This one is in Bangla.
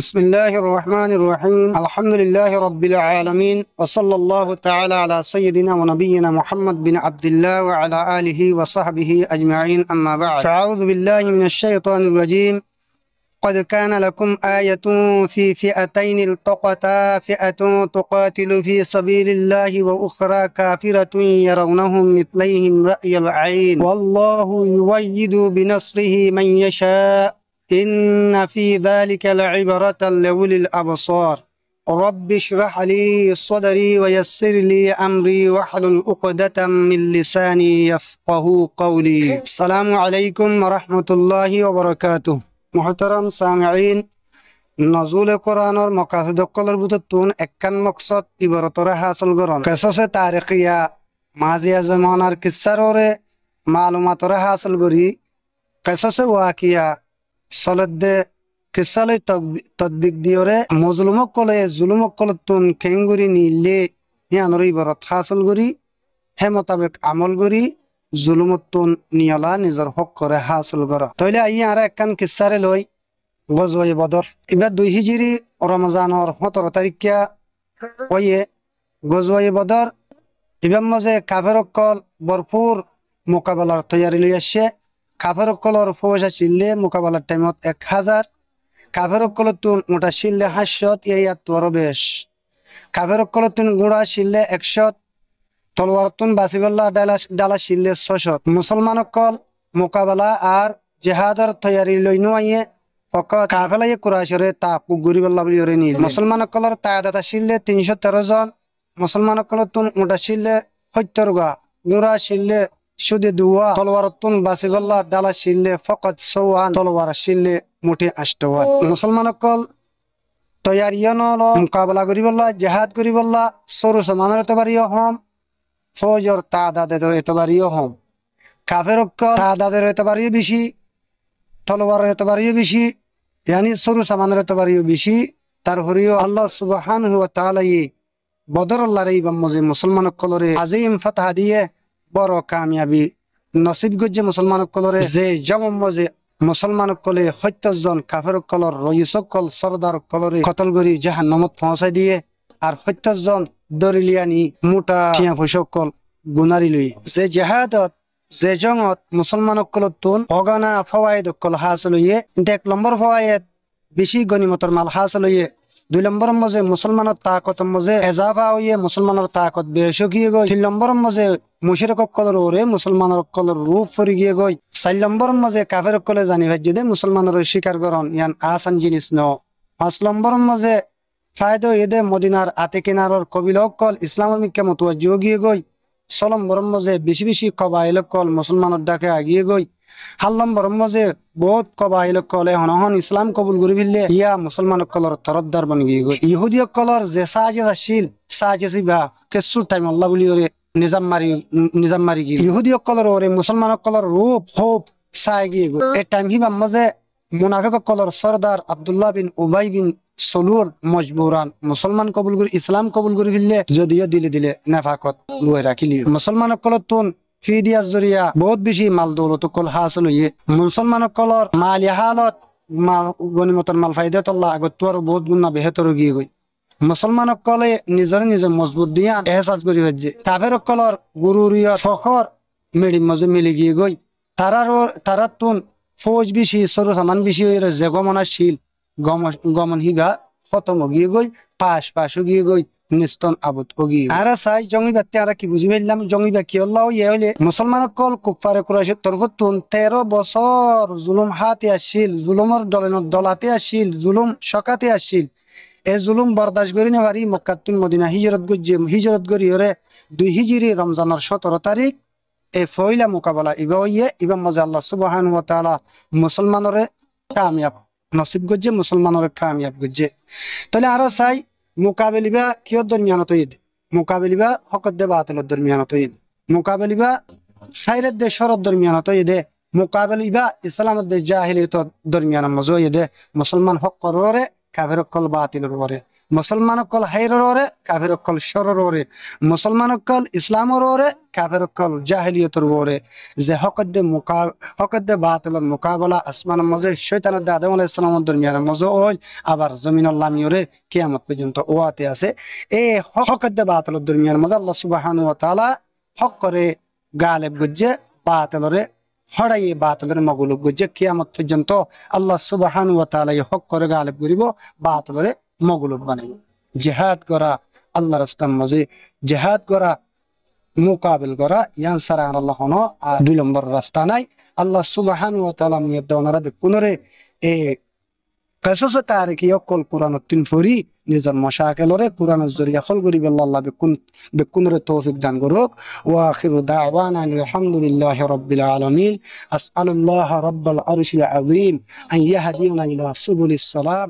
بسم الله الرحمن الرحيم الحمد لله رب العالمين وصلى الله تعالى على سيدنا ونبينا محمد بن عبد الله وعلى آله وصحبه أجمعين أما بعد فأعوذ بالله من الشيطان الرجيم قد كان لكم آية في فئتين التقتا فئة تقاتل في سبيل الله وأخرى كافرة يرونهم مثليهم رأي العين والله يؤيد بنصره من يشاء إن في ذلك لعبرة لأولي الأبصار رب اشرح لي صدري ويسر لي أمري واحلل عقدة من لساني يفقه قولي السلام عليكم ورحمة الله وبركاته محترم سامعين نزول القرآن اور مقاصد قلر بوتتون اکن مقصد عبارتور حاصل گران قصص تاریخیہ ماضی زمانار قصر اور معلومات اور حاصل گری قصص واقعہ سلد قصال تطبیق دیوره مظلومک کله ظلمک کلتون کنگوری نیله یانوری عبارت حاصل گری هم مطابق عمل گری ظلمتون نیالا نظر حق করে حاصل করা তাহলে আই আরা একখান কিসারে লই গজওয়ে বদর এবার 2 হিজরি রমজানের 17 তারিখে ওয়ে গজওয়ে বদর এবার মাঝে কাফেরকল ভরপুর মোকাবেলার তৈয়ারি লই আসে কাফেরকলর ফৌজ ছিলে মোকাবেলার টাইমত 1000 কাফেরকলতুন মোটা ছিলে 800 এই আতর বেশ কাফেরকলতুন গুড়া ছিলে 100 তলোয়ারতুন বাসিবল্লাহ ডালা শিল্লে 600 মুসলমানকল মোকাবেলা আর জিহাদের তৈয়ারি লইনু আইয়ে ফকত কাফেলায়ে কুরাইশরে তাকু গরিবল্লাহ বলিরে নি মুসলমানকলর তায়াদাতা শিল্লে 313 জন মুসলমানকলতুন মোটা শিল্লে 70 গা গুড়া শিল্লে সুদে দুয়া তলোয়ারতুন বাসিবল্লাহ ডালা শিল্লে ফকত 100 তলোয়ার শিল্লে মুঠে 8 মুসলমানকল তৈয়ারিয়ন মোকাবেলা গরিবল্লাহ জিহাদ গরিবল্লাহ সরু সমানের তবারিয় হম ফৌজর তাদাদের এতবারিও হম কাফেরকল তাদাদের এতবারিও বেশি তলোয়ারের এতবারিও বেশি ইয়ানি সরু সামানের এতবারিও বেশি তারপরেও আল্লাহ সুবহানাহু ওয়া তাআলা বদর আল্লাহর এই বাম্মজে মুসলমানকলরে আজিম ফাতহ দিয়ে বড় কামিয়াবি নসিব গজ্জে মুসলমানকলরে যে জমমজে মুসলমানকলে 70 জন কাফেরকলর রইসকল সরদার কলরে কতল করি জাহান্নামত পৌঁছাই দিয়ে আর 70 জন দরিলিয়ানি মোটা টিয়া ফসকল গুনারি লই যে জিহাদত যে জঙ্গত মুসলমানকলতুন অগানা ফওয়াইদকল হাসিল হইয়ে 1 নম্বর ফওয়াইদ বেশি গনিমতর মাল হাসিল হইয়ে 2 নম্বর মজে মুসলমানের তাকত মজে এজাফা হইয়ে মুসলমানের তাকত বেশি গিয়ে গই 3 নম্বর মজে মুশরিককলর ওরে মুসলমানের কলর রূপ ফরি গিয়ে গই 4 নম্বর মজে কাফেরকলে জানি ভাজ্জে মুসলমানের শিকার করন ইয়ান আসান জিনিস ন 5 নম্বর মজে ফায়দা এদে মদিনার আতে কিনারর কবিলকল ইসলামের মিক্কা মতওয়াজ্জিহ গিয়ে গই 6 নম্বর মজে বেশি বেশি কবাইলকল মুসলমানের ডাকে আগিয়ে গই 7 নম্বর মজে বহুত কবাইলকল হনহন ইসলাম কবুল করি ফেললে ইয়া মুসলমানকলর তরফদার বন গিয়ে গই ইহুদিয়কলর যে সাজেশীল সাজেসিবা কেসু টাইম আল্লাহ বলি ওরে নিজাম মারি গিয়ে ইহুদিয়কলর ওরে মুসলমানকলর রূপ হোপ সাই গিয়ে গই এই টাইম হিবা মজে মুনাফিককলর সরদার আব্দুল্লাহ বিন উবাই বিন সলুর মজবুরান মুসলমান কবুল করি ইসলাম কবুল করি ফেললে যদিও দিলে নেফাকত লুয়ে রাখিলি মুসলমানকলতুন ফিদিয়া জরিয়া বহুত বেশি মাল দৌলত কল হাসিল হইয়ে মুসলমানকলর মাল হালত গনিমতর মাল ফায়দাত আল্লাহ আগতর বহুত গুণা বেহতর গিয়ে গই মুসলমানকলে নিজরে নিজে মজবুত দিয়া এহসাস করি হচ্ছে কাফেরকলর গুরুরিয়া ফখর মেডি মজে মিলে গিয়ে গই তারাতুন ফৌজ বেশি সরু সামান বেশি হয়ে যে গমনাশীল গমন হিগা খতম গিয়ে গই পাশ গিয়ে গই নিস্তন আবুত গিয়ে আর চাই জঙ্গি বাত্তি আর কি বুঝি পাইলাম জঙ্গি বা কি আল্লাহ ইয়ে হইলে মুসলমানকল কুফারে কুরাইশের তরফতুন 13 বছর জুলুম হাতে আসিল জুলুমর দলাতে আসিল জুলুম শকাতে আসিল এ জুলুম বরদাস্ত করি না পারি মক্কাতুল মদিনা হিজরত করি ওরে 2 হিজরি রমজানের 17 তারিখ এ ফয়লা মোকাবেলা ইবা মজা আল্লাহ সুবহানাহু ওয়া তাআলা মুসলমানরে কামিয়াব নসিব গজ্জে মুসলমানের কামিয়াব গজ্জে তাহলে আর চাই মোকাবেলিবা কিয়র দরমিয়ানত ঈদ মোকাবেলিবা হকত দে বাতিলের দরমিয়ানত ঈদ মোকাবেলিবা খাইরের দে শরত দরমিয়ানত ঈদে মোকাবেলিবা ইসলামের দে জাহিলিয়ত দরমিয়ান মজো ঈদে মুসলমান হক কররে কাফের অকল বাতিলের ওরে, মুসলমান অকল হাইরের ওরে, কাফের অকল শরের ওরে, মুসলমান অকল ইসলামের ওরে, কাফের অকল জাহিলিয়তের ওরে। যে হকদ্দে বাতিলের মোকাবেলা আসমানের মজে শয়তানের দে আদম আলাইহিস সালামের দুনিয়ার মজে ওই, আবার জমিনের লামিয়রে কিয়ামত পর্যন্ত ওয়াতে আছে। এই হকদ্দে বাতিলের দুনিয়ার মজে আল্লাহ সুবহানাহু ওয়া তাআলা হক করে গালেব গজ্জে বাতিলরে হড়াইয়ে বাতিলের মগলুব গজ্জে কিয়ামত পর্যন্ত আল্লাহ সুবহানাহু ওয়া তাআলা হক করে গালেব করিব, বাতিলরে মগলুব বানাইব। জিহাদ করা আল্লাহর রাস্তার মজে, জিহাদ করা মোকাবিল করা ইয়ান সারা আল্লাহ হনো আর 2 নম্বর রাস্তা নাই। আল্লাহ সুবহানাহু ওয়া তাআলা মিয়াদ ওনারা বেকুনরে এ কাসস তারিখ ইয়াকল কুরআন তিন ফরি নিজের মশাকেলরে কুরআনের জরিয়া খল করিবে আল্লাহ বেকুনরে তৌফিক দান করুক। ওয়া আখিরু দাওয়ানা আলহামদুলিল্লাহি রাব্বিল আলামিন। আসআলুল্লাহ রাব্বাল আরশিল আযীম আন ইয়াহদিনা ইলা সুবুলিস সালাম।